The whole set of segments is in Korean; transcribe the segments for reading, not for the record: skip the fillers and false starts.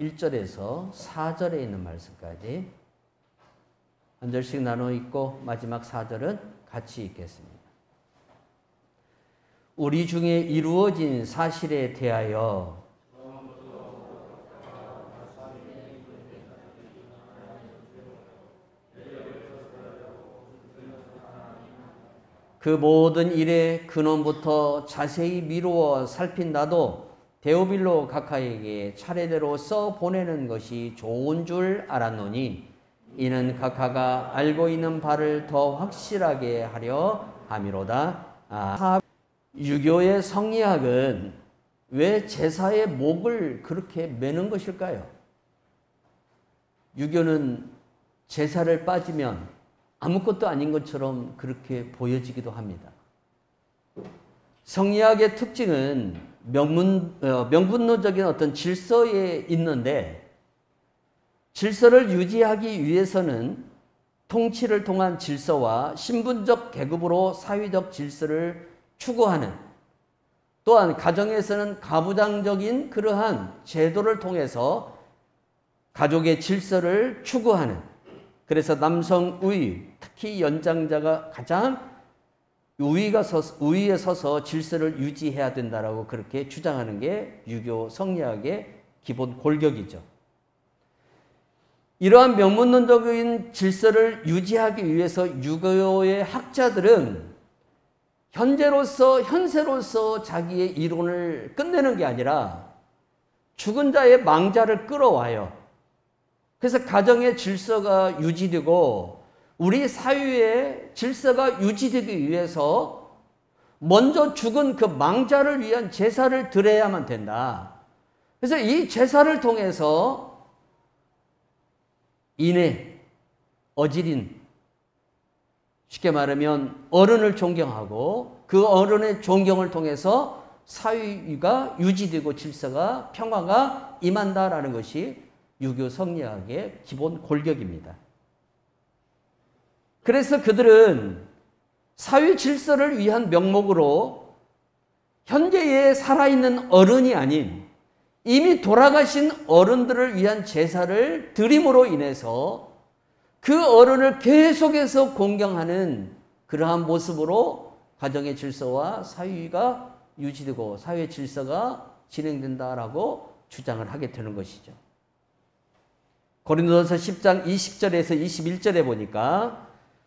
1절에서 4절에 있는 말씀까지 한 절씩 나눠 읽고 마지막 4절은 같이 읽겠습니다. 우리 중에 이루어진 사실에 대하여 그 모든 일의 근원부터 자세히 미루어 살핀 나도 데오빌로 각하에게 차례대로 써 보내는 것이 좋은 줄 알았노니 이는 각하가 알고 있는 바를 더 확실하게 하려 함이로다. 유교의 성리학은 왜 제사의 목을 그렇게 매는 것일까요? 유교는 제사를 빠지면 아무것도 아닌 것처럼 그렇게 보여지기도 합니다. 성리학의 특징은 명분론적인 어떤 질서에 있는데 질서를 유지하기 위해서는 통치를 통한 질서와 신분적 계급으로 사회적 질서를 추구하는, 또한 가정에서는 가부장적인 그러한 제도를 통해서 가족의 질서를 추구하는, 그래서 남성 우위, 특히 연장자가 가장 우위에 서서 질서를 유지해야 된다라고 그렇게 주장하는 게 유교 성리학의 기본 골격이죠. 이러한 명문론적인 질서를 유지하기 위해서 유교의 학자들은 현세로서 자기의 이론을 끝내는 게 아니라 죽은 자의 망자를 끌어와요. 그래서 가정의 질서가 유지되고 우리 사회의 질서가 유지되기 위해서 먼저 죽은 그 망자를 위한 제사를 드려야만 된다. 그래서 이 제사를 통해서 인애, 어지린, 쉽게 말하면 어른을 존경하고 그 어른의 존경을 통해서 사회가 유지되고 질서가, 평화가 임한다라는 것이 유교 성리학의 기본 골격입니다. 그래서 그들은 사회 질서를 위한 명목으로 현재에 살아있는 어른이 아닌 이미 돌아가신 어른들을 위한 제사를 드림으로 인해서 그 어른을 계속해서 공경하는 그러한 모습으로 가정의 질서와 사회가 유지되고 사회 질서가 진행된다라고 주장을 하게 되는 것이죠. 고린도전서 10장 20절에서 21절에 보니까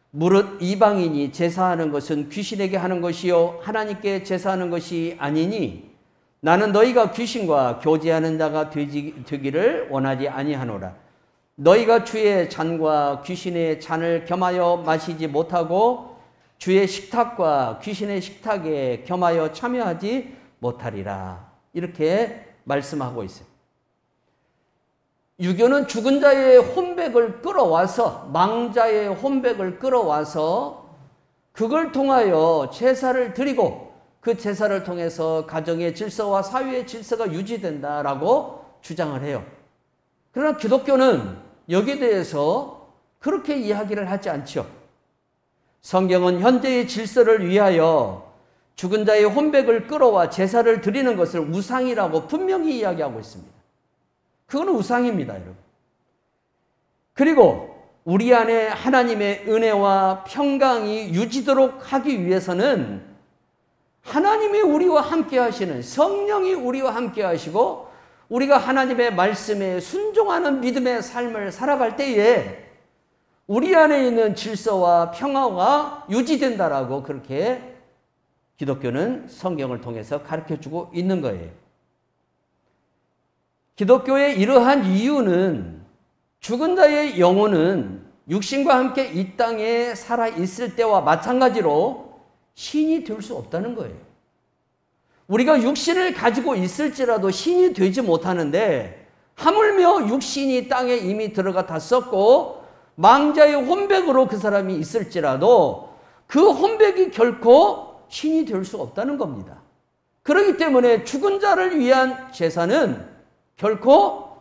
무릇 이방인이 제사하는 것은 귀신에게 하는 것이요 하나님께 제사하는 것이 아니니 나는 너희가 귀신과 교제하는 자가 되기를 원하지 아니하노라. 너희가 주의 잔과 귀신의 잔을 겸하여 마시지 못하고 주의 식탁과 귀신의 식탁에 겸하여 참여하지 못하리라. 이렇게 말씀하고 있어요. 유교는 죽은 자의 혼백을 끌어와서, 망자의 혼백을 끌어와서 그걸 통하여 제사를 드리고 그 제사를 통해서 가정의 질서와 사회의 질서가 유지된다라고 주장을 해요. 그러나 기독교는 여기에 대해서 그렇게 이야기를 하지 않죠. 성경은 현재의 질서를 위하여 죽은 자의 혼백을 끌어와 제사를 드리는 것을 우상이라고 분명히 이야기하고 있습니다. 그건 우상입니다, 여러분. 그리고 우리 안에 하나님의 은혜와 평강이 유지되도록 하기 위해서는 하나님이 우리와 함께 하시는, 성령이 우리와 함께 하시고 우리가 하나님의 말씀에 순종하는 믿음의 삶을 살아갈 때에 우리 안에 있는 질서와 평화가 유지된다라고 그렇게 기독교는 성경을 통해서 가르쳐주고 있는 거예요. 기독교의 이러한 이유는 죽은 자의 영혼은 육신과 함께 이 땅에 살아있을 때와 마찬가지로 신이 될 수 없다는 거예요. 우리가 육신을 가지고 있을지라도 신이 되지 못하는데 하물며 육신이 땅에 이미 들어가 탔었고 망자의 혼백으로 그 사람이 있을지라도 그 혼백이 결코 신이 될 수 없다는 겁니다. 그렇기 때문에 죽은 자를 위한 제사는 결코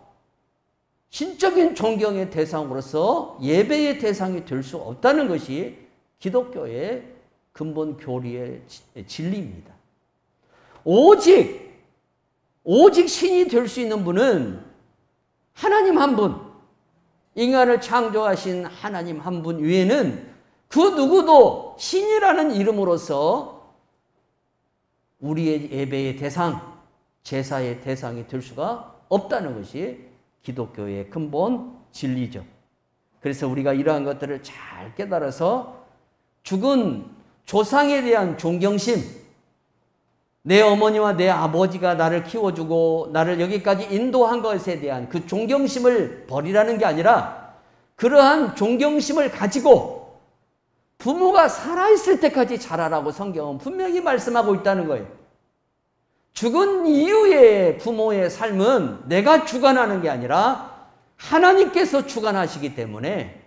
신적인 존경의 대상으로서 예배의 대상이 될 수 없다는 것이 기독교의 근본 교리의 진리입니다. 오직 신이 될 수 있는 분은 하나님 한 분, 인간을 창조하신 하나님 한 분 외에는 그 누구도 신이라는 이름으로서 우리의 예배의 대상, 제사의 대상이 될 수가 없다는 것이 기독교의 근본 진리죠. 그래서 우리가 이러한 것들을 잘 깨달아서 죽은 조상에 대한 존경심, 내 어머니와 내 아버지가 나를 키워주고 나를 여기까지 인도한 것에 대한 그 존경심을 버리라는 게 아니라 그러한 존경심을 가지고 부모가 살아있을 때까지 자라라고 성경은 분명히 말씀하고 있다는 거예요. 죽은 이후의 부모의 삶은 내가 주관하는 게 아니라 하나님께서 주관하시기 때문에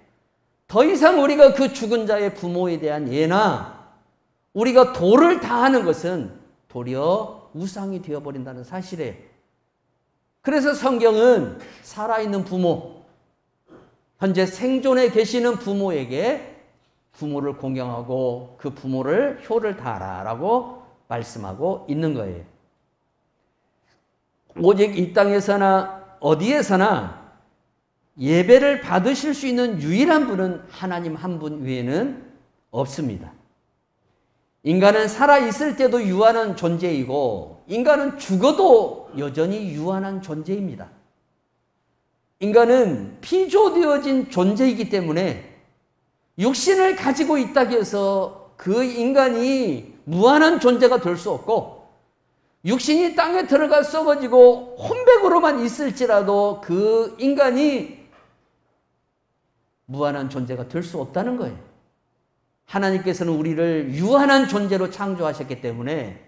더 이상 우리가 그 죽은 자의 부모에 대한 예나 우리가 도를 다하는 것은 도리어 우상이 되어버린다는 사실이에요. 그래서 성경은 살아있는 부모, 현재 생존해 계시는 부모에게 부모를 공경하고 그 부모를 효를 다하라라고 말씀하고 있는 거예요. 오직 이 땅에서나 어디에서나 예배를 받으실 수 있는 유일한 분은 하나님 한 분 외에는 없습니다. 인간은 살아있을 때도 유한한 존재이고 인간은 죽어도 여전히 유한한 존재입니다. 인간은 피조되어진 존재이기 때문에 육신을 가지고 있다고 해서 그 인간이 무한한 존재가 될 수 없고 육신이 땅에 들어가 썩어지고 혼백으로만 있을지라도 그 인간이 무한한 존재가 될 수 없다는 거예요. 하나님께서는 우리를 유한한 존재로 창조하셨기 때문에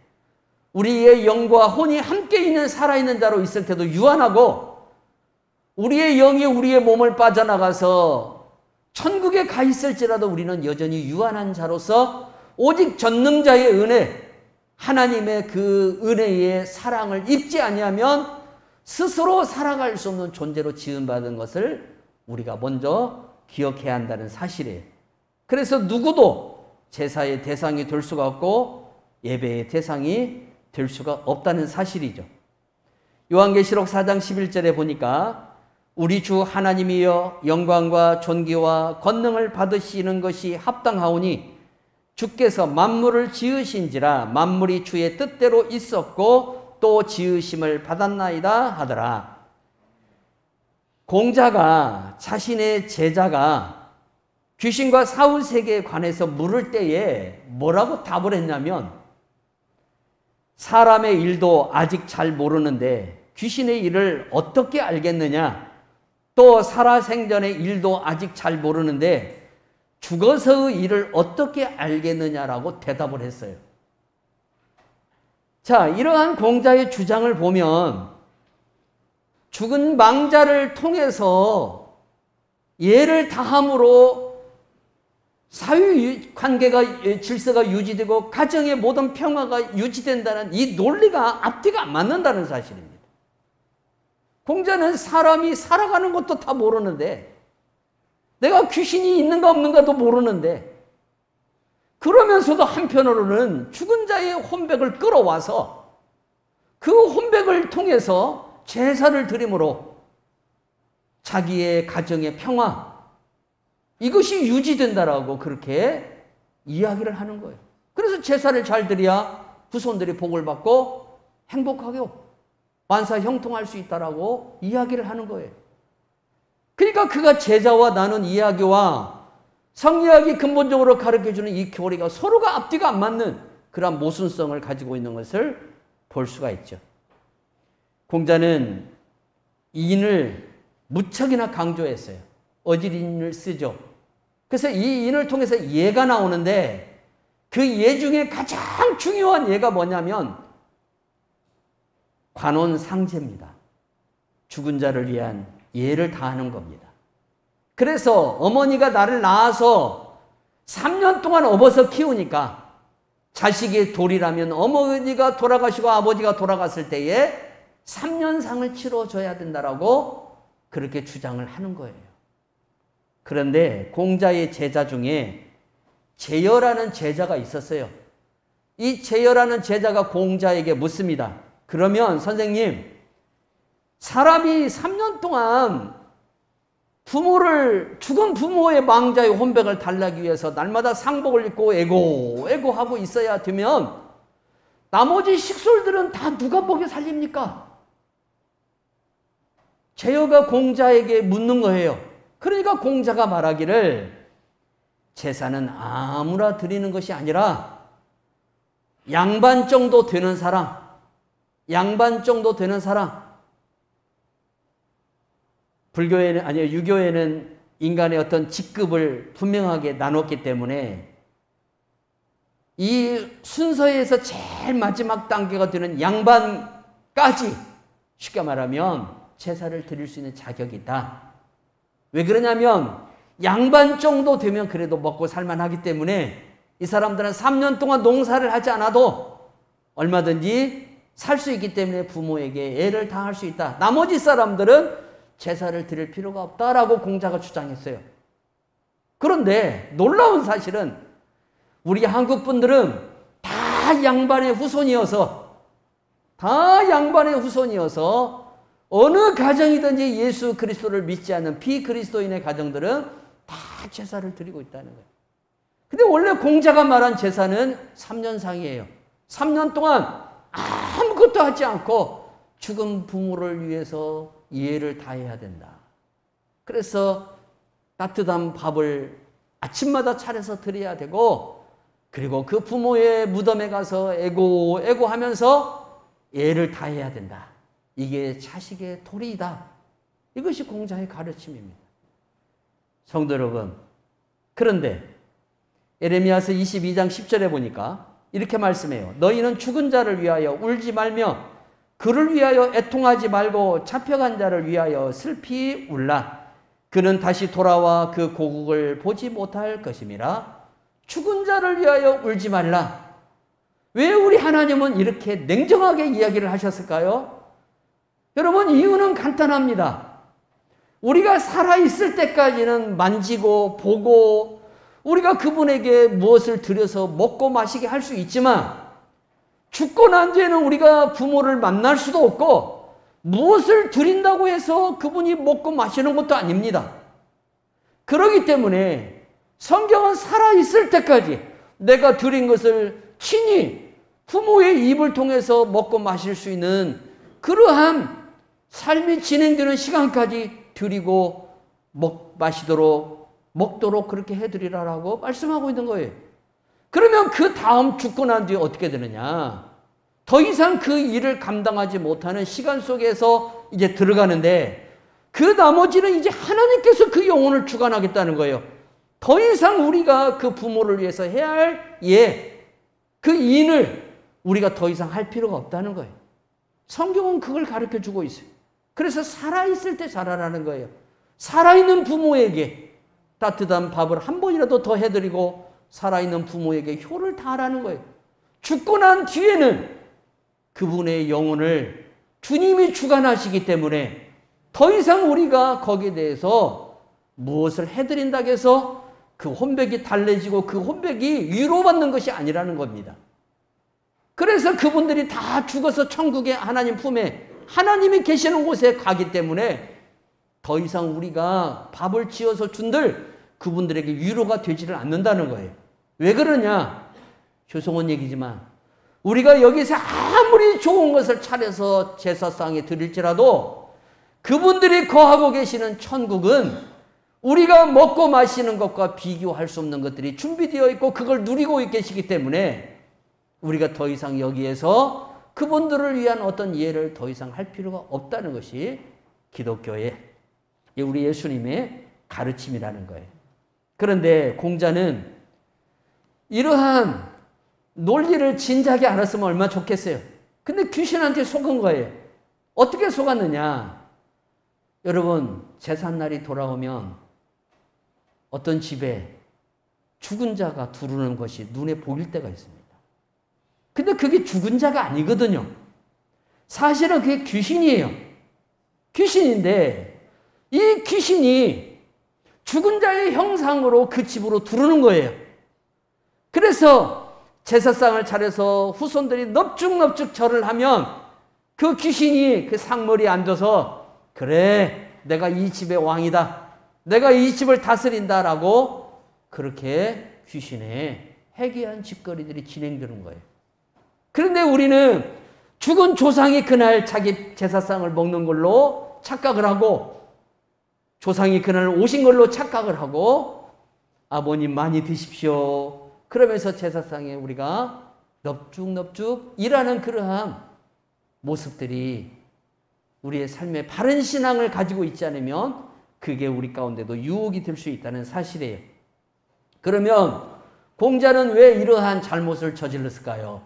우리의 영과 혼이 함께 있는 살아있는 자로 있을 때도 유한하고 우리의 영이 우리의 몸을 빠져나가서 천국에 가 있을지라도 우리는 여전히 유한한 자로서 오직 전능자의 은혜, 하나님의 그 은혜의 사랑을 입지 아니하면 스스로 살아갈 수 없는 존재로 지음받은 것을 우리가 먼저 기억해야 한다는 사실이에요. 그래서 누구도 제사의 대상이 될 수가 없고 예배의 대상이 될 수가 없다는 사실이죠. 요한계시록 4장 11절에 보니까 우리 주 하나님이여 영광과 존귀와 권능을 받으시는 것이 합당하오니 주께서 만물을 지으신지라 만물이 주의 뜻대로 있었고 또 지으심을 받았나이다 하더라. 공자가 자신의 제자가 귀신과 사후세계에 관해서 물을 때에 뭐라고 답을 했냐면 사람의 일도 아직 잘 모르는데 귀신의 일을 어떻게 알겠느냐, 또 살아생전의 일도 아직 잘 모르는데 죽어서의 일을 어떻게 알겠느냐라고 대답을 했어요. 자, 이러한 공자의 주장을 보면 죽은 망자를 통해서 예를 다함으로 사회관계가 질서가 유지되고 가정의 모든 평화가 유지된다는 이 논리가 앞뒤가 안 맞는다는 사실입니다. 공자는 사람이 살아가는 것도 다 모르는데 내가 귀신이 있는가 없는가도 모르는데 그러면서도 한편으로는 죽은 자의 혼백을 끌어와서 그 혼백을 통해서 제사를 드림으로 자기의 가정의 평화 이것이 유지된다라고 그렇게 이야기를 하는 거예요. 그래서 제사를 잘 드려야 후손들이 복을 받고 행복하게 만사 형통할 수 있다라고 이야기를 하는 거예요. 그러니까 그가 제자와 나눈 이야기와 성리학이 근본적으로 가르쳐주는 이 교리가 서로가 앞뒤가 안 맞는 그런 모순성을 가지고 있는 것을 볼 수가 있죠. 공자는 인을 무척이나 강조했어요. 어질인을 쓰죠. 그래서 이 인을 통해서 예가 나오는데 그 예 중에 가장 중요한 예가 뭐냐면 관혼상제입니다. 죽은 자를 위한 예를 다하는 겁니다. 그래서 어머니가 나를 낳아서 3년 동안 업어서 키우니까 자식이 돌이라면 어머니가 돌아가시고 아버지가 돌아갔을 때에 3년상을 치러줘야 된다라고 그렇게 주장을 하는 거예요. 그런데 공자의 제자 중에 제여라는 제자가 있었어요. 이 제여라는 제자가 공자에게 묻습니다. 그러면 선생님, 사람이 3년 동안 죽은 부모의 망자의 혼백을 달라기 위해서 날마다 상복을 입고 애고하고 있어야 되면 나머지 식솔들은 다 누가 먹여 살립니까? 제어가 공자에게 묻는 거예요. 그러니까 공자가 말하기를 제사는 아무나 드리는 것이 아니라 양반 정도 되는 사람, 불교에는, 아니요, 유교에는 인간의 어떤 직급을 분명하게 나눴기 때문에 이 순서에서 제일 마지막 단계가 되는 양반까지 쉽게 말하면 제사를 드릴 수 있는 자격이 있다. 왜 그러냐면 양반 정도 되면 그래도 먹고 살만하기 때문에 이 사람들은 3년 동안 농사를 하지 않아도 얼마든지 살 수 있기 때문에 부모에게 애를 당할 수 있다. 나머지 사람들은 제사를 드릴 필요가 없다라고 공자가 주장했어요. 그런데 놀라운 사실은 우리 한국 분들은 다 양반의 후손이어서 어느 가정이든지 예수 그리스도를 믿지 않는 비그리스도인의 가정들은 다 제사를 드리고 있다는 거예요. 근데 원래 공자가 말한 제사는 3년상이에요. 3년 동안 아무것도 하지 않고 죽은 부모를 위해서 예를 다해야 된다. 그래서 따뜻한 밥을 아침마다 차려서 드려야 되고, 그리고 그 부모의 무덤에 가서 애고하면서 예를 다해야 된다. 이게 자식의 도리이다. 이것이 공자의 가르침입니다. 성도 여러분, 그런데 에레미야서 22장 10절에 보니까 이렇게 말씀해요. 너희는 죽은 자를 위하여 울지 말며 그를 위하여 애통하지 말고 잡혀간 자를 위하여 슬피 울라. 그는 다시 돌아와 그 고국을 보지 못할 것임이라. 죽은 자를 위하여 울지 말라. 왜 우리 하나님은 이렇게 냉정하게 이야기를 하셨을까요? 여러분, 이유는 간단합니다. 우리가 살아있을 때까지는 만지고 보고 우리가 그분에게 무엇을 드려서 먹고 마시게 할 수 있지만, 죽고 난 뒤에는 우리가 부모를 만날 수도 없고 무엇을 드린다고 해서 그분이 먹고 마시는 것도 아닙니다. 그렇기 때문에 성경은 살아있을 때까지 내가 드린 것을 친히 부모의 입을 통해서 먹고 마실 수 있는 그러한 삶이 진행되는 시간까지 드리고 먹도록 그렇게 해드리라라고 말씀하고 있는 거예요. 그러면 그 다음 죽고 난 뒤에 어떻게 되느냐? 더 이상 그 일을 감당하지 못하는 시간 속에서 이제 들어가는데, 그 나머지는 이제 하나님께서 그 영혼을 주관하겠다는 거예요. 더 이상 우리가 그 부모를 위해서 해야 할 그 인을 우리가 더 이상 할 필요가 없다는 거예요. 성경은 그걸 가르쳐 주고 있어요. 그래서 살아있을 때 잘하라는 거예요. 살아있는 부모에게 따뜻한 밥을 한 번이라도 더 해드리고 살아있는 부모에게 효를 다하라는 거예요. 죽고 난 뒤에는 그분의 영혼을 주님이 주관하시기 때문에 더 이상 우리가 거기에 대해서 무엇을 해드린다고 해서 그 혼백이 달래지고 그 혼백이 위로받는 것이 아니라는 겁니다. 그래서 그분들이 다 죽어서 천국의 하나님 품에, 하나님이 계시는 곳에 가기 때문에 더 이상 우리가 밥을 지어서 준들 그분들에게 위로가 되지를 않는다는 거예요. 왜 그러냐? 죄송한 얘기지만 우리가 여기서 아무리 좋은 것을 차려서 제사상에 드릴지라도 그분들이 거하고 계시는 천국은 우리가 먹고 마시는 것과 비교할 수 없는 것들이 준비되어 있고 그걸 누리고 계시기 때문에 우리가 더 이상 여기에서 그분들을 위한 어떤 예를 더 이상 할 필요가 없다는 것이 기독교의, 우리 예수님의 가르침이라는 거예요. 그런데 공자는 이러한 논리를 진작에 알았으면 얼마나 좋겠어요. 근데 귀신한테 속은 거예요. 어떻게 속았느냐? 여러분, 제삿날이 돌아오면 어떤 집에 죽은 자가 두르는 것이 눈에 보일 때가 있습니다. 근데 그게 죽은 자가 아니거든요. 사실은 그게 귀신이에요. 귀신인데 이 귀신이 죽은 자의 형상으로 그 집으로 두르는 거예요. 그래서 제사상을 차려서 후손들이 넙죽넙죽 절을 하면 그 귀신이 그 상머리에 앉아서 그래, 내가 이 집의 왕이다, 내가 이 집을 다스린다라고 그렇게 귀신의 해괴한 짓거리들이 진행되는 거예요. 그런데 우리는 죽은 조상이 그날 자기 제사상을 먹는 걸로 착각을 하고, 조상이 그날 오신 걸로 착각을 하고, 아버님 많이 드십시오 그러면서 제사상에 우리가 넙죽넙죽 일하는 그러한 모습들이 우리의 삶에 바른 신앙을 가지고 있지 않으면 그게 우리 가운데도 유혹이 될 수 있다는 사실이에요. 그러면 공자는 왜 이러한 잘못을 저질렀을까요?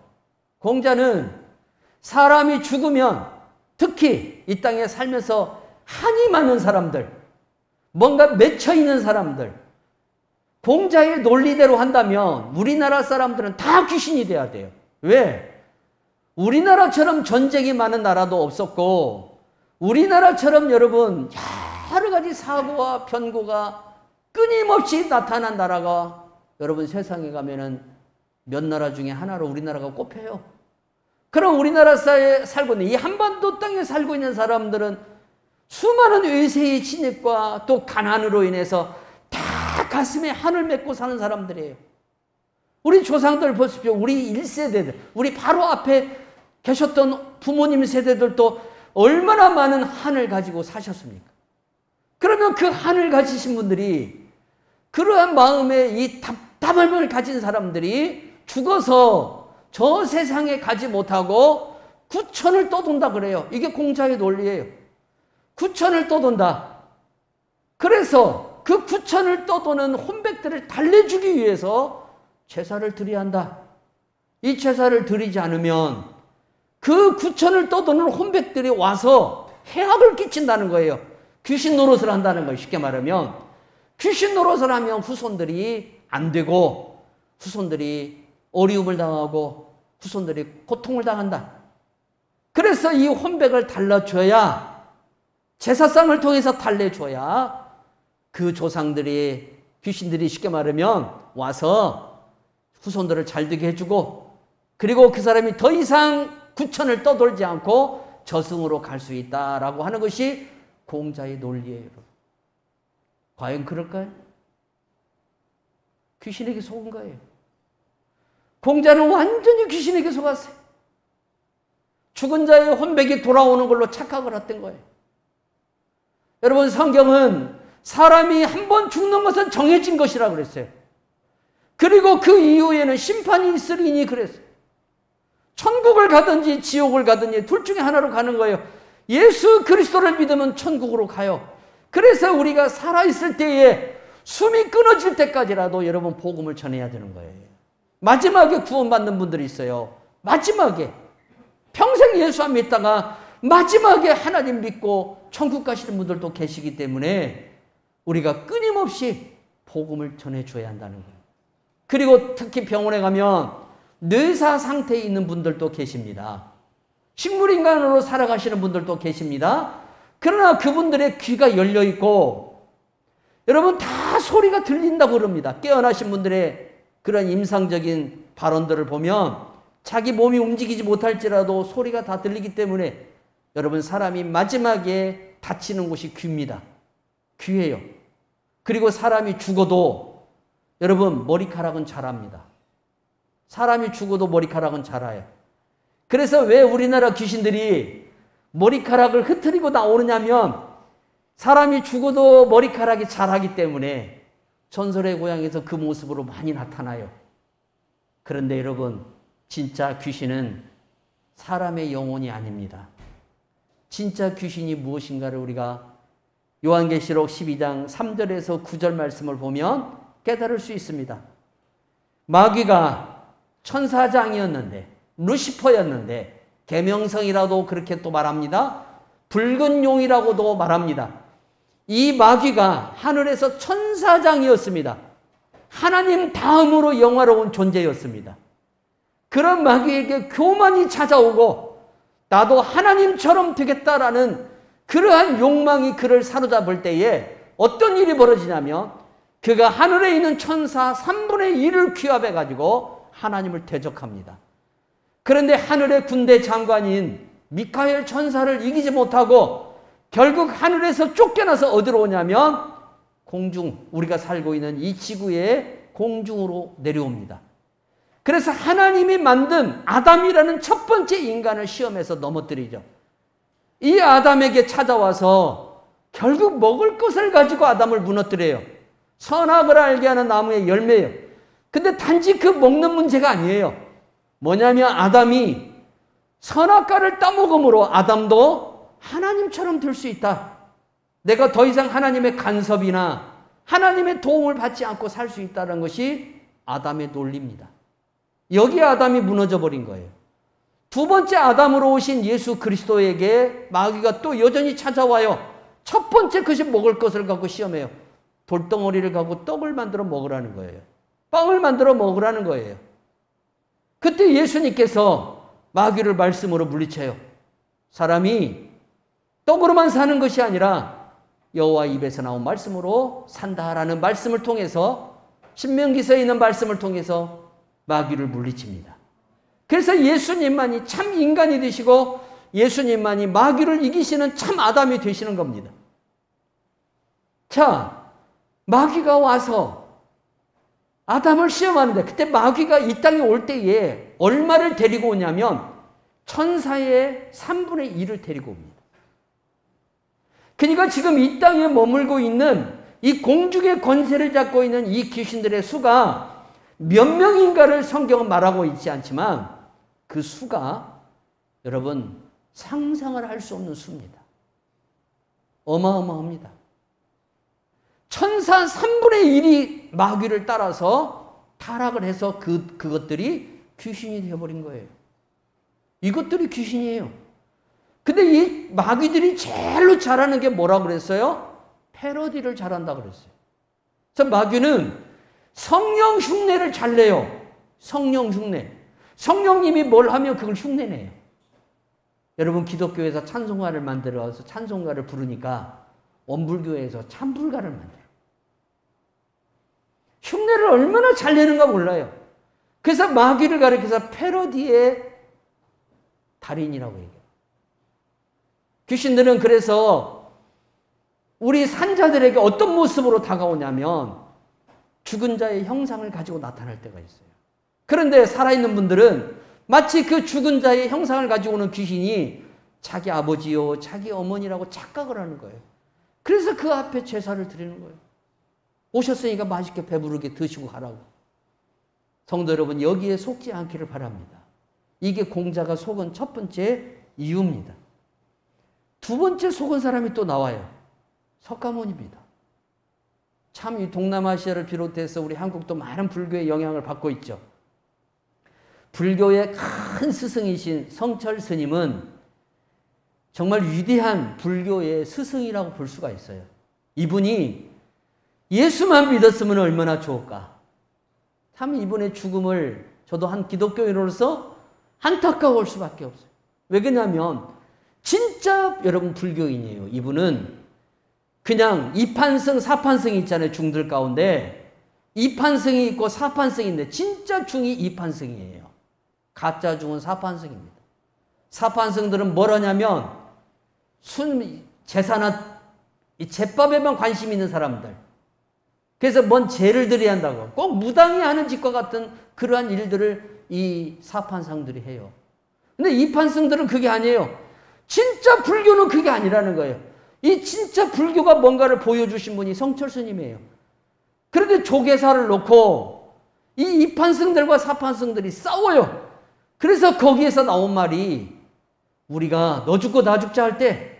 공자는 사람이 죽으면, 특히 이 땅에 살면서 한이 많은 사람들, 뭔가 맺혀있는 사람들, 공자의 논리대로 한다면 우리나라 사람들은 다 귀신이 돼야 돼요. 왜? 우리나라처럼 전쟁이 많은 나라도 없었고, 우리나라처럼 여러분 여러 가지 사고와 변고가 끊임없이 나타난 나라가 여러분 세상에 가면은 몇 나라 중에 하나로 우리나라가 꼽혀요. 그럼 우리나라에 살고 있는 이 한반도 땅에 살고 있는 사람들은 수많은 외세의 진입과 또 가난으로 인해서 다 가슴에 한을 맺고 사는 사람들이에요. 우리 조상들 보십시오. 우리 1세대들, 우리 바로 앞에 계셨던 부모님 세대들도 얼마나 많은 한을 가지고 사셨습니까? 그러면 그 한을 가지신 분들이, 그러한 마음에 이 답답함을 가진 사람들이 죽어서 저 세상에 가지 못하고 구천을 떠돈다 그래요. 이게 공자의 논리예요. 구천을 떠돈다. 그래서 그 구천을 떠도는 혼백들을 달래주기 위해서 제사를 드려야 한다. 이 제사를 드리지 않으면 그 구천을 떠도는 혼백들이 와서 해악을 끼친다는 거예요. 귀신 노릇을 한다는 거예요. 쉽게 말하면 귀신 노릇을 하면 후손들이 안 되고, 후손들이 어려움을 당하고, 후손들이 고통을 당한다. 그래서 이 혼백을 달라줘야, 제사상을 통해서 달래줘야 그 조상들이, 귀신들이 쉽게 말하면 와서 후손들을 잘 되게 해주고, 그리고 그 사람이 더 이상 구천을 떠돌지 않고 저승으로 갈 수 있다라고 하는 것이 공자의 논리예요. 과연 그럴까요? 귀신에게 속은 거예요. 공자는 완전히 귀신에게 속았어요. 죽은 자의 혼백이 돌아오는 걸로 착각을 했던 거예요. 여러분, 성경은 사람이 한 번 죽는 것은 정해진 것이라고 그랬어요. 그리고 그 이후에는 심판이 있으리니 그랬어요. 천국을 가든지 지옥을 가든지 둘 중에 하나로 가는 거예요. 예수 그리스도를 믿으면 천국으로 가요. 그래서 우리가 살아있을 때에 숨이 끊어질 때까지라도 여러분 복음을 전해야 되는 거예요. 마지막에 구원받는 분들이 있어요. 마지막에 평생 예수 안 믿다가 마지막에 하나님 믿고 천국 가시는 분들도 계시기 때문에 우리가 끊임없이 복음을 전해줘야 한다는 거예요. 그리고 특히 병원에 가면 뇌사 상태에 있는 분들도 계십니다. 식물인간으로 살아가시는 분들도 계십니다. 그러나 그분들의 귀가 열려있고, 여러분 다 소리가 들린다고 그럽니다. 깨어나신 분들의 그런 임상적인 발언들을 보면 자기 몸이 움직이지 못할지라도 소리가 다 들리기 때문에 여러분, 사람이 마지막에 다치는 곳이 귀입니다. 귀예요. 그리고 사람이 죽어도 여러분 머리카락은 자랍니다. 사람이 죽어도 머리카락은 자라요. 그래서 왜 우리나라 귀신들이 머리카락을 흐트리고 나오느냐면 사람이 죽어도 머리카락이 자라기 때문에 전설의 고향에서 그 모습으로 많이 나타나요. 그런데 여러분, 진짜 귀신은 사람의 영혼이 아닙니다. 진짜 귀신이 무엇인가를 우리가 요한계시록 12장 3절에서 9절 말씀을 보면 깨달을 수 있습니다. 마귀가 천사장이었는데, 루시퍼였는데, 계명성이라도 그렇게 또 말합니다. 붉은 용이라고도 말합니다. 이 마귀가 하늘에서 천사장이었습니다. 하나님 다음으로 영화로운 존재였습니다. 그런 마귀에게 교만이 찾아오고 나도 하나님처럼 되겠다라는 그러한 욕망이 그를 사로잡을 때에 어떤 일이 벌어지냐면 그가 하늘에 있는 천사 3분의 1을 취합해 가지고 하나님을 대적합니다. 그런데 하늘의 군대 장관인 미카엘 천사를 이기지 못하고 결국 하늘에서 쫓겨나서 어디로 오냐면 공중, 우리가 살고 있는 이 지구의 공중으로 내려옵니다. 그래서 하나님이 만든 아담이라는 첫 번째 인간을 시험해서 넘어뜨리죠. 이 아담에게 찾아와서 결국 먹을 것을 가지고 아담을 무너뜨려요. 선악을 알게 하는 나무의 열매예요. 근데 단지 그 먹는 문제가 아니에요. 뭐냐면 아담이 선악과를 따먹음으로 아담도 하나님처럼 될 수 있다. 내가 더 이상 하나님의 간섭이나 하나님의 도움을 받지 않고 살 수 있다는 것이 아담의 논리입니다. 여기에 아담이 무너져 버린 거예요. 두 번째 아담으로 오신 예수 그리스도에게 마귀가 또 여전히 찾아와요. 첫 번째 것이 먹을 것을 갖고 시험해요. 돌덩어리를 갖고 떡을 만들어 먹으라는 거예요. 빵을 만들어 먹으라는 거예요. 그때 예수님께서 마귀를 말씀으로 물리쳐요. 사람이 떡으로만 사는 것이 아니라 여호와 입에서 나온 말씀으로 산다라는 말씀을 통해서, 신명기서에 있는 말씀을 통해서 마귀를 물리칩니다. 그래서 예수님만이 참 인간이 되시고 예수님만이 마귀를 이기시는 참 아담이 되시는 겁니다. 자, 마귀가 와서 아담을 시험하는데, 그때 마귀가 이 땅에 올 때에 얼마를 데리고 오냐면 천사의 3분의 1을 데리고 옵니다. 그러니까 지금 이 땅에 머물고 있는 이 공중의 권세를 잡고 있는 이 귀신들의 수가 몇 명인가를 성경은 말하고 있지 않지만 그 수가 여러분 상상을 할 수 없는 수입니다. 어마어마합니다. 천사 3분의 1이 마귀를 따라서 타락을 해서 그것들이 귀신이 되어버린 거예요. 이것들이 귀신이에요. 근데 이 마귀들이 제일로 잘하는 게 뭐라고 그랬어요? 패러디를 잘한다 그랬어요. 그래서 마귀는 성령 흉내를 잘 내요. 성령 흉내. 성령님이 뭘 하면 그걸 흉내내요. 여러분 기독교에서 찬송가를 만들어서 찬송가를 부르니까 원불교에서 찬불가를 만들어요. 흉내를 얼마나 잘 내는가 몰라요. 그래서 마귀를 가리켜서 패러디의 달인이라고 얘기해요. 귀신들은 그래서 우리 산자들에게 어떤 모습으로 다가오냐면 죽은 자의 형상을 가지고 나타날 때가 있어요. 그런데 살아있는 분들은 마치 그 죽은 자의 형상을 가지고 오는 귀신이 자기 아버지요, 자기 어머니라고 착각을 하는 거예요. 그래서 그 앞에 제사를 드리는 거예요. 오셨으니까 맛있게 배부르게 드시고 가라고. 성도 여러분, 여기에 속지 않기를 바랍니다. 이게 공자가 속은 첫 번째 이유입니다. 두 번째 속은 사람이 또 나와요. 석가모니입니다. 참 이 동남아시아를 비롯해서 우리 한국도 많은 불교의 영향을 받고 있죠. 불교의 큰 스승이신 성철 스님은 정말 위대한 불교의 스승이라고 볼 수가 있어요. 이분이 예수만 믿었으면 얼마나 좋을까. 참 이분의 죽음을 저도 한 기독교인으로서 안타까울 수밖에 없어요. 왜 그러냐면 진짜 여러분 불교인이에요. 이분은 그냥 이판승, 사판승이 있잖아요. 중들 가운데 이판승이 있고 사판승인데 진짜 중이 이판승이에요. 가짜 중은 사판승입니다. 사판승들은 뭘 하냐면 제사나 이 제밥에만 관심 있는 사람들. 그래서 뭔 죄를 드려야 한다고 꼭 무당이 하는 짓과 같은 그러한 일들을 이 사판상들이 해요. 근데 이판승들은 그게 아니에요. 진짜 불교는 그게 아니라는 거예요. 이 진짜 불교가 뭔가를 보여주신 분이 성철 스님이에요. 그런데 조계사를 놓고 이 이판승들과 사판승들이 싸워요. 그래서 거기에서 나온 말이 우리가 너 죽고 나 죽자 할 때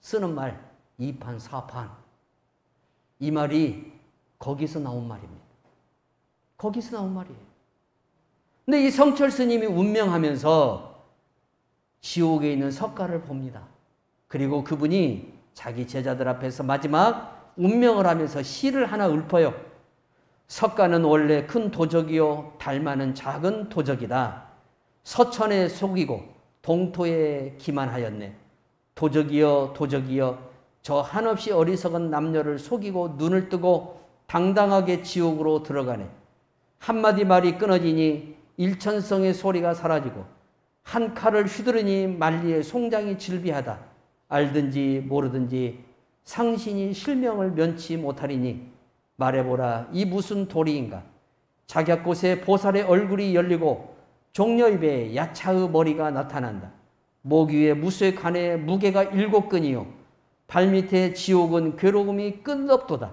쓰는 말 이판 사판, 이 말이 거기서 나온 말입니다. 거기서 나온 말이에요. 근데 이 성철 스님이 운명하면서 지옥에 있는 석가를 봅니다. 그리고 그분이 자기 제자들 앞에서 마지막 운명을 하면서 시를 하나 읊어요. 석가는 원래 큰 도적이요 달마는 작은 도적이다. 서천에 속이고 동토에 기만하였네. 도적이여 도적이여 저 한없이 어리석은 남녀를 속이고 눈을 뜨고 당당하게 지옥으로 들어가네. 한마디 말이 끊어지니 일천성의 소리가 사라지고 한 칼을 휘두르니 만리의 송장이 질비하다. 알든지 모르든지 상신이 실명을 면치 못하리니 말해보라 이 무슨 도리인가. 작약곳에 보살의 얼굴이 열리고 종려 입에 야차의 머리가 나타난다. 목 위에 무쇠 관에 무게가 7근이요 발밑에 지옥은 괴로움이 끝없도다.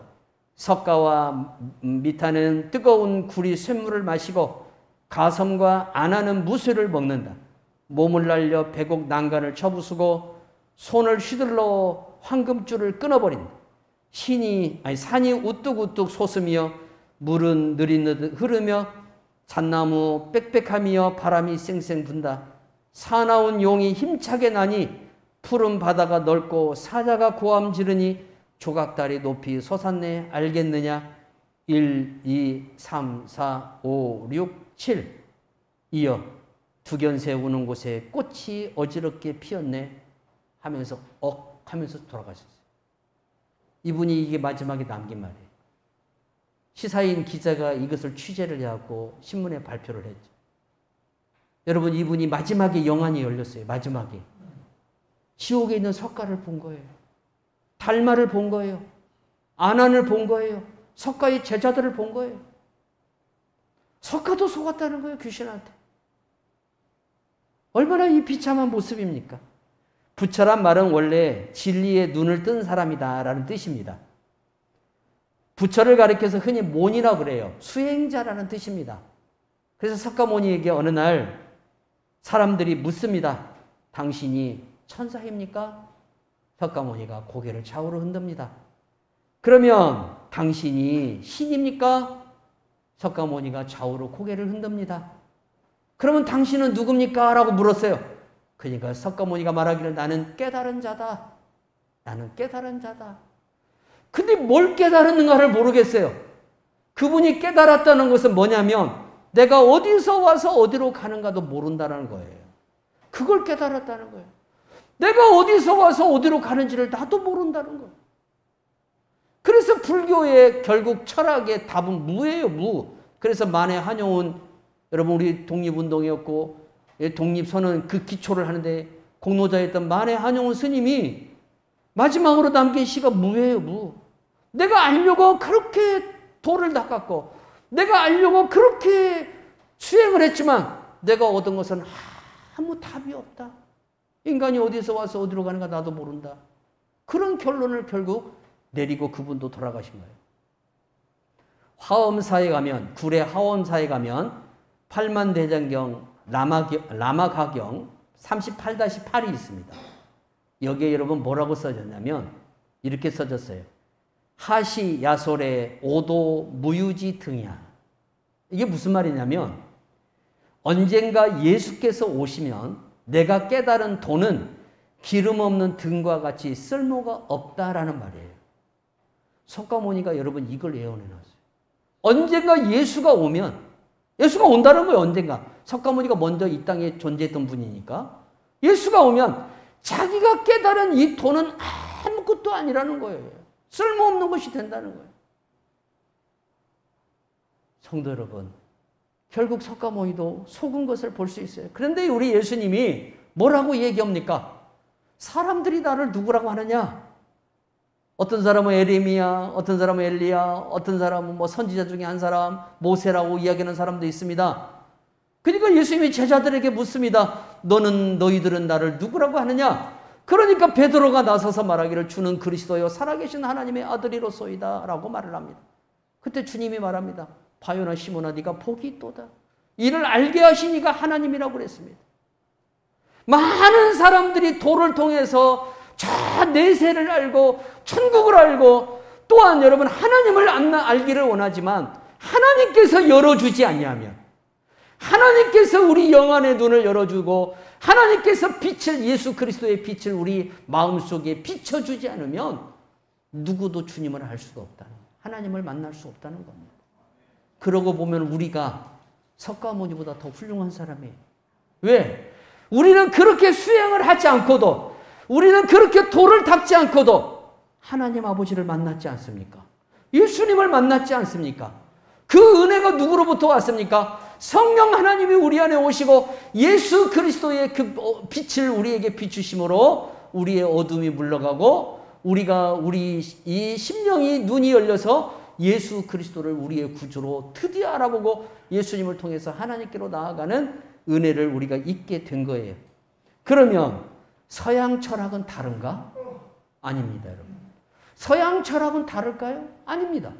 석가와 미타는 뜨거운 구리 쇳물을 마시고 가섬과 안하는 무쇠를 먹는다. 몸을 날려 배곡 난간을 쳐부수고 손을 휘둘러 황금줄을 끊어버린다. 산이 우뚝우뚝 솟으며 물은 느릿느릿 흐르며 잣나무 빽빽하며 바람이 쌩쌩 분다. 사나운 용이 힘차게 나니 푸른 바다가 넓고 사자가 고함 지르니 조각다리 높이 솟았네 알겠느냐. 1, 2, 3, 4, 5, 6, 7 이어 두견새 우는 곳에 꽃이 어지럽게 피었네 하면서 하면서 돌아가셨어요. 이분이 이게 마지막에 남긴 말이에요. 시사인 기자가 이것을 취재를 해갖고 신문에 발표를 했죠. 여러분, 이분이 마지막에 영안이 열렸어요. 마지막에. 지옥에 있는 석가를 본 거예요. 달마를 본 거예요. 안안을 본 거예요. 석가의 제자들을 본 거예요. 석가도 속았다는 거예요, 귀신한테. 얼마나 이 비참한 모습입니까? 부처란 말은 원래 진리에 눈을 뜬 사람이다 라는 뜻입니다. 부처를 가리켜서 흔히 모니라고 그래요. 수행자라는 뜻입니다. 그래서 석가모니에게 어느 날 사람들이 묻습니다. 당신이 천사입니까? 석가모니가 고개를 좌우로 흔듭니다. 그러면 당신이 신입니까? 석가모니가 좌우로 고개를 흔듭니다. 그러면 당신은 누굽니까? 라고 물었어요. 그러니까 석가모니가 말하기를 나는 깨달은 자다. 나는 깨달은 자다. 근데 뭘 깨달았는가를 모르겠어요. 그분이 깨달았다는 것은 뭐냐면 내가 어디서 와서 어디로 가는가도 모른다는 거예요. 그걸 깨달았다는 거예요. 내가 어디서 와서 어디로 가는지를 나도 모른다는 거예요. 그래서 불교의 결국 철학의 답은 무예요, 무. 그래서 만해 한용운, 여러분 우리 독립운동이었고 독립선언 그 기초를 하는데 공로자였던 만해 한용운 스님이 마지막으로 남긴 시가 무예요, 무. 내가 알려고 그렇게 도를 닦았고 내가 알려고 그렇게 수행을 했지만 내가 얻은 것은 아무 답이 없다. 인간이 어디서 와서 어디로 가는가 나도 모른다. 그런 결론을 결국 내리고 그분도 돌아가신 거예요. 화엄사에 가면, 구례 화엄사에 가면 팔만대장경 라마가경 38-8이 있습니다. 여기에 여러분 뭐라고 써졌냐면 이렇게 써졌어요. 하시 야솔의 오도 무유지 등이야. 이게 무슨 말이냐면 언젠가 예수께서 오시면 내가 깨달은 도는 기름 없는 등과 같이 쓸모가 없다라는 말이에요. 석가모니가 여러분 이걸 예언해놨어요. 언젠가 예수가 오면, 예수가 온다는 거예요. 언젠가. 석가모니가 먼저 이 땅에 존재했던 분이니까 예수가 오면 자기가 깨달은 이 도는 아무것도 아니라는 거예요. 쓸모없는 것이 된다는 거예요. 성도 여러분, 결국 석가모니도 속은 것을 볼 수 있어요. 그런데 우리 예수님이 뭐라고 얘기합니까? 사람들이 나를 누구라고 하느냐? 어떤 사람은 에레미야, 어떤 사람은 엘리야, 어떤 사람은 뭐 선지자 중에 한 사람, 모세라고 이야기하는 사람도 있습니다. 그러니까 예수님이 제자들에게 묻습니다. 너희들은 나를 누구라고 하느냐? 그러니까 베드로가 나서서 말하기를 주는 그리스도요 살아계신 하나님의 아들이로소이다 라고 말을 합니다. 그때 주님이 말합니다. 바요나 시몬아 네가 복이 있도다. 이를 알게 하신 이가 하나님이라고 그랬습니다. 많은 사람들이 도를 통해서 저 내세를 알고 천국을 알고 또한 여러분 하나님을 알기를 원하지만 하나님께서 열어주지 않냐면, 하나님께서 우리 영안의 눈을 열어주고 하나님께서 빛을, 예수 그리스도의 빛을 우리 마음속에 비춰주지 않으면 누구도 주님을 알 수가 없다는, 하나님을 만날 수 없다는 겁니다. 그러고 보면 우리가 석가모니보다 더 훌륭한 사람이에요. 왜? 우리는 그렇게 수행을 하지 않고도, 우리는 그렇게 도를 닦지 않고도 하나님 아버지를 만났지 않습니까? 예수님을 만났지 않습니까? 그 은혜가 누구로부터 왔습니까? 성령 하나님이 우리 안에 오시고 예수 그리스도의 그 빛을 우리에게 비추심으로 우리의 어둠이 물러가고 우리 이 심령이 눈이 열려서 예수 그리스도를 우리의 구주로 드디어 알아보고 예수님을 통해서 하나님께로 나아가는 은혜를 우리가 잊게 된 거예요. 그러면 서양 철학은 다른가? 아닙니다, 여러분. 서양 철학은 다를까요? 아닙니다.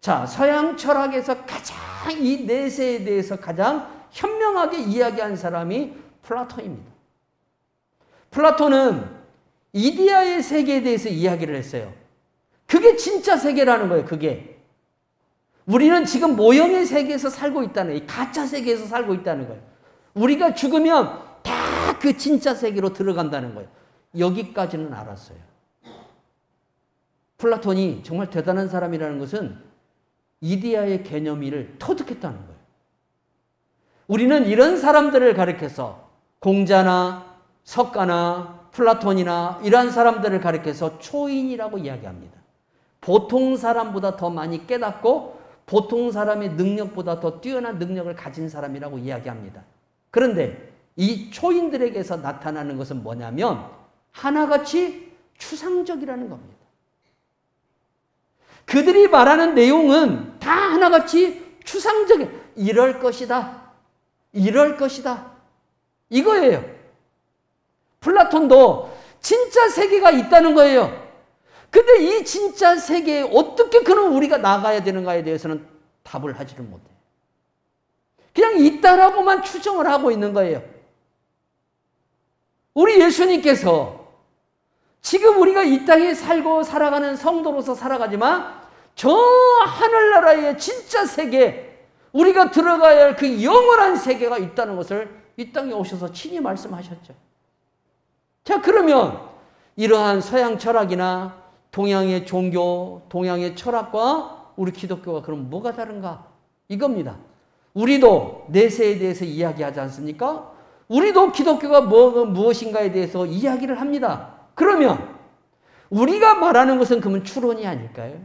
자, 서양 철학에서 가장 이 내세에 대해서 가장 현명하게 이야기한 사람이 플라톤입니다. 플라톤은 이데아의 세계에 대해서 이야기를 했어요. 그게 진짜 세계라는 거예요, 그게. 우리는 지금 모형의 세계에서 살고 있다는 거예요. 가짜 세계에서 살고 있다는 거예요. 우리가 죽으면 다 그 진짜 세계로 들어간다는 거예요. 여기까지는 알았어요. 플라톤이 정말 대단한 사람이라는 것은 이데아의 개념을 터득했다는 거예요. 우리는 이런 사람들을 가리켜서 공자나 석가나 플라톤이나 이러한 사람들을 가리켜서 초인이라고 이야기합니다. 보통 사람보다 더 많이 깨닫고 보통 사람의 능력보다 더 뛰어난 능력을 가진 사람이라고 이야기합니다. 그런데 이 초인들에게서 나타나는 것은 뭐냐면 하나같이 추상적이라는 겁니다. 그들이 말하는 내용은 다 하나같이 추상적인 이럴 것이다. 이럴 것이다. 이거예요. 플라톤도 진짜 세계가 있다는 거예요. 근데 이 진짜 세계에 어떻게 그럼 우리가 나가야 되는가에 대해서는 답을 하지를 못해요. 그냥 있다라고만 추정을 하고 있는 거예요. 우리 예수님께서 지금 우리가 이 땅에 살고 살아가는 성도로서 살아가지만 저 하늘나라의 진짜 세계, 우리가 들어가야 할 그 영원한 세계가 있다는 것을 이 땅에 오셔서 친히 말씀하셨죠. 자, 그러면 이러한 서양 철학이나 동양의 종교, 동양의 철학과 우리 기독교가 그럼 뭐가 다른가? 이겁니다. 우리도 내세에 대해서 이야기하지 않습니까? 우리도 기독교가 무엇인가에 대해서 이야기를 합니다. 그러면 우리가 말하는 것은 그러면 추론이 아닐까요?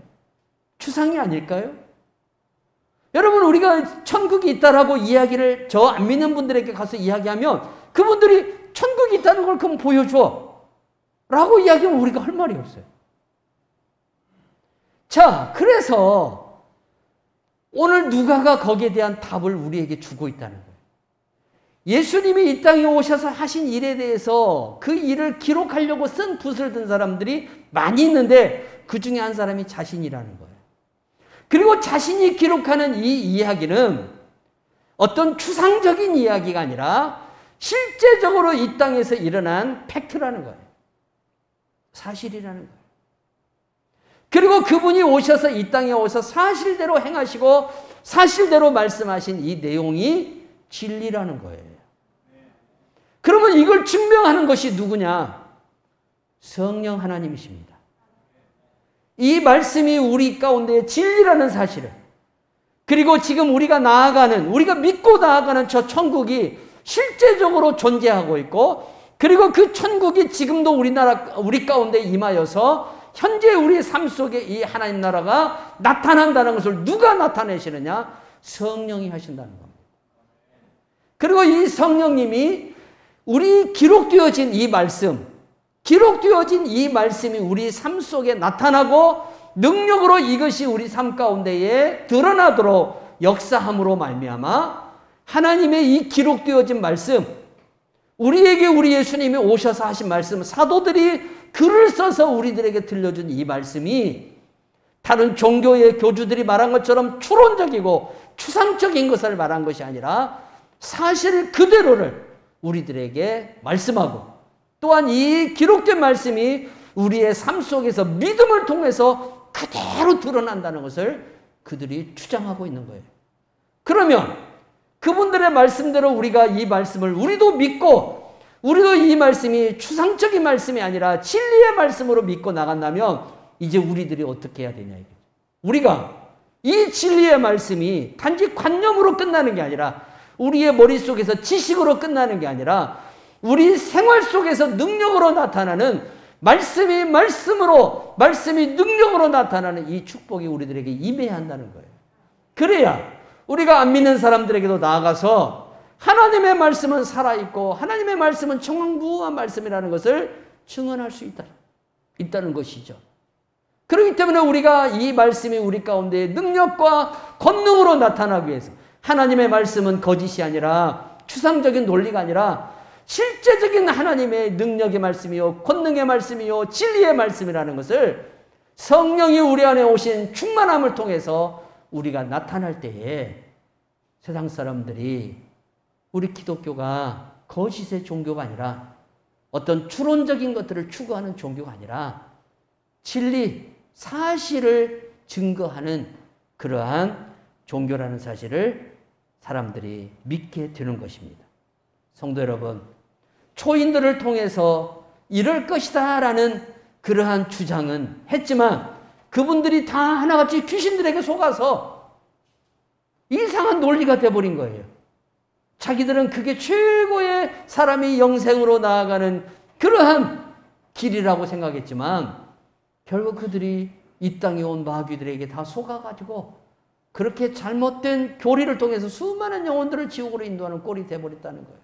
추상이 아닐까요? 여러분, 우리가 천국이 있다라고 이야기를 저 안 믿는 분들에게 가서 이야기하면 그분들이 천국이 있다는 걸 그럼 보여줘 라고 이야기하면 우리가 할 말이 없어요. 자, 그래서 오늘 누가가 거기에 대한 답을 우리에게 주고 있다는 거예요. 예수님이 이 땅에 오셔서 하신 일에 대해서 그 일을 기록하려고 쓴 붓을 든 사람들이 많이 있는데 그 중에 한 사람이 자신이라는 거예요. 그리고 자신이 기록하는 이 이야기는 어떤 추상적인 이야기가 아니라 실제적으로 이 땅에서 일어난 팩트라는 거예요. 사실이라는 거예요. 그리고 그분이 오셔서 이 땅에 오셔서 사실대로 행하시고 사실대로 말씀하신 이 내용이 진리라는 거예요. 그러면 이걸 증명하는 것이 누구냐? 성령 하나님이십니다. 이 말씀이 우리 가운데 진리라는 사실을, 그리고 지금 우리가 믿고 나아가는 저 천국이 실제적으로 존재하고 있고, 그리고 그 천국이 지금도 우리 가운데 임하여서 현재 우리의 삶 속에 이 하나님 나라가 나타난다는 것을 누가 나타내시느냐? 성령이 하신다는 겁니다. 그리고 이 성령님이 우리 기록되어진 이 말씀이 우리 삶 속에 나타나고 능력으로 이것이 우리 삶 가운데에 드러나도록 역사함으로 말미암아 하나님의 이 기록되어진 말씀, 우리에게 우리 예수님이 오셔서 하신 말씀, 사도들이 글을 써서 우리들에게 들려준 이 말씀이 다른 종교의 교주들이 말한 것처럼 추론적이고 추상적인 것을 말한 것이 아니라 사실 그대로를 우리들에게 말씀하고, 또한 이 기록된 말씀이 우리의 삶 속에서 믿음을 통해서 그대로 드러난다는 것을 그들이 주장하고 있는 거예요. 그러면 그분들의 말씀대로 우리가 이 말씀을 우리도 믿고, 우리도 이 말씀이 추상적인 말씀이 아니라 진리의 말씀으로 믿고 나간다면 이제 우리들이 어떻게 해야 되냐 이거죠. 우리가 이 진리의 말씀이 단지 관념으로 끝나는 게 아니라, 우리의 머릿속에서 지식으로 끝나는 게 아니라 우리 생활 속에서 능력으로 나타나는 말씀이 능력으로 나타나는 이 축복이 우리들에게 임해야 한다는 거예요. 그래야 우리가 안 믿는 사람들에게도 나아가서 하나님의 말씀은 살아있고 하나님의 말씀은 청황무한 말씀이라는 것을 증언할 수 있다는 것이죠. 그렇기 때문에 우리가 이 말씀이 우리 가운데 능력과 권능으로 나타나기 위해서 하나님의 말씀은 거짓이 아니라 추상적인 논리가 아니라 실제적인 하나님의 능력의 말씀이요 권능의 말씀이요 진리의 말씀이라는 것을 성령이 우리 안에 오신 충만함을 통해서 우리가 나타날 때에 세상 사람들이 우리 기독교가 거짓의 종교가 아니라 어떤 추론적인 것들을 추구하는 종교가 아니라 진리, 사실을 증거하는 그러한 종교라는 사실을 사람들이 믿게 되는 것입니다. 성도 여러분, 초인들을 통해서 이럴 것이다 라는 그러한 주장은 했지만 그분들이 다 하나같이 귀신들에게 속아서 이상한 논리가 되어버린 거예요. 자기들은 그게 최고의 사람이 영생으로 나아가는 그러한 길이라고 생각했지만 결국 그들이 이 땅에 온 마귀들에게 다 속아가지고 그렇게 잘못된 교리를 통해서 수많은 영혼들을 지옥으로 인도하는 꼴이 되어버렸다는 거예요.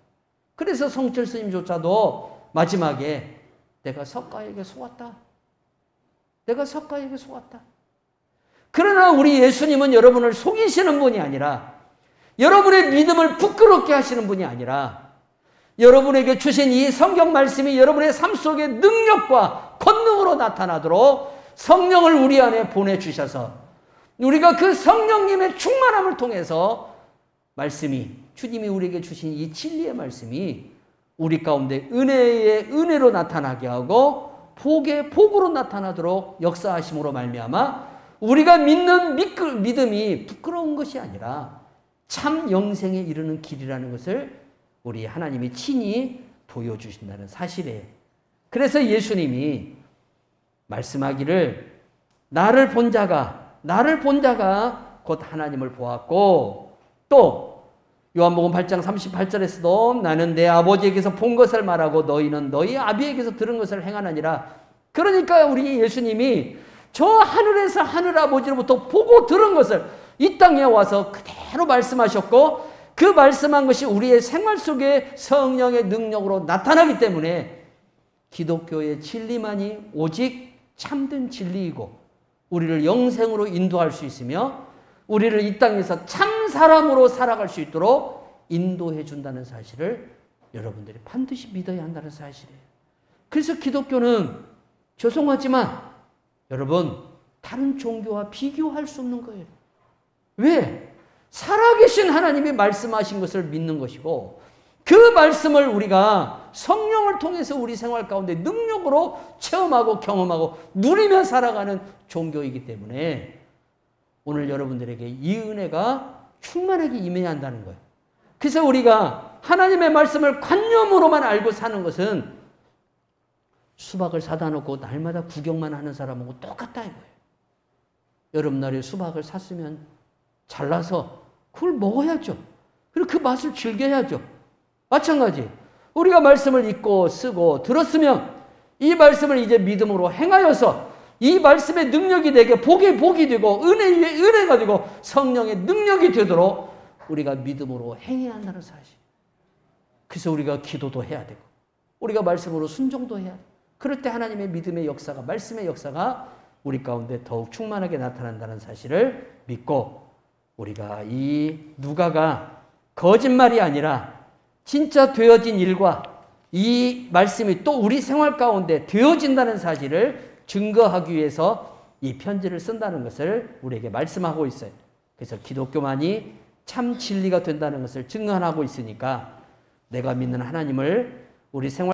그래서 성철 스님조차도 마지막에 내가 석가에게 속았다. 내가 석가에게 속았다. 그러나 우리 예수님은 여러분을 속이시는 분이 아니라 여러분의 믿음을 부끄럽게 하시는 분이 아니라 여러분에게 주신 이 성경 말씀이 여러분의 삶 속에 능력과 권능으로 나타나도록 성령을 우리 안에 보내주셔서 우리가 그 성령님의 충만함을 통해서 말씀이 주님이 우리에게 주신 이 진리의 말씀이 우리 가운데 은혜의 은혜로 나타나게 하고 복의 복으로 나타나도록 역사하심으로 말미암아 우리가 믿는 믿음이 부끄러운 것이 아니라 참 영생에 이르는 길이라는 것을 우리 하나님이 친히 보여주신다는 사실이에요. 그래서 예수님이 말씀하기를 나를 본 자가 곧 하나님을 보았고 또 요한복음 8장 38절에서도 나는 내 아버지에게서 본 것을 말하고 너희는 너희 아비에게서 들은 것을 행하느니라. 그러니까 우리 예수님이 저 하늘에서 하늘아버지로부터 보고 들은 것을 이 땅에 와서 그대로 말씀하셨고 그 말씀한 것이 우리의 생활 속에 성령의 능력으로 나타나기 때문에 기독교의 진리만이 오직 참된 진리이고 우리를 영생으로 인도할 수 있으며 우리를 이 땅에서 참 사람으로 살아갈 수 있도록 인도해 준다는 사실을 여러분들이 반드시 믿어야 한다는 사실이에요. 그래서 기독교는 죄송하지만 여러분 다른 종교와 비교할 수 없는 거예요. 왜? 살아계신 하나님이 말씀하신 것을 믿는 것이고 그 말씀을 우리가 성령을 통해서 우리 생활 가운데 능력으로 체험하고 경험하고 누리며 살아가는 종교이기 때문에 오늘 여러분들에게 이 은혜가 충만하게 임해야 한다는 거예요. 그래서 우리가 하나님의 말씀을 관념으로만 알고 사는 것은 수박을 사다 놓고 날마다 구경만 하는 사람하고 똑같다 이거예요. 여름날에 수박을 샀으면 잘라서 그걸 먹어야죠. 그리고 그 맛을 즐겨야죠. 마찬가지 우리가 말씀을 읽고 쓰고 들었으면 이 말씀을 이제 믿음으로 행하여서 이 말씀의 능력이 내게 복이 복이 되고 은혜 위에 은혜가 되고 성령의 능력이 되도록 우리가 믿음으로 행해야 한다는 사실. 그래서 우리가 기도도 해야 되고 우리가 말씀으로 순종도 해야 돼요. 그럴 때 하나님의 믿음의 역사가 말씀의 역사가 우리 가운데 더욱 충만하게 나타난다는 사실을 믿고 우리가 이 누가가 거짓말이 아니라 진짜 되어진 일과 이 말씀이 또 우리 생활 가운데 되어진다는 사실을 증거하기 위해서 이 편지를 쓴다는 것을 우리에게 말씀하고 있어요. 그래서 기독교만이 참 진리가 된다는 것을 증언하고 있으니까 내가 믿는 하나님을 우리 생활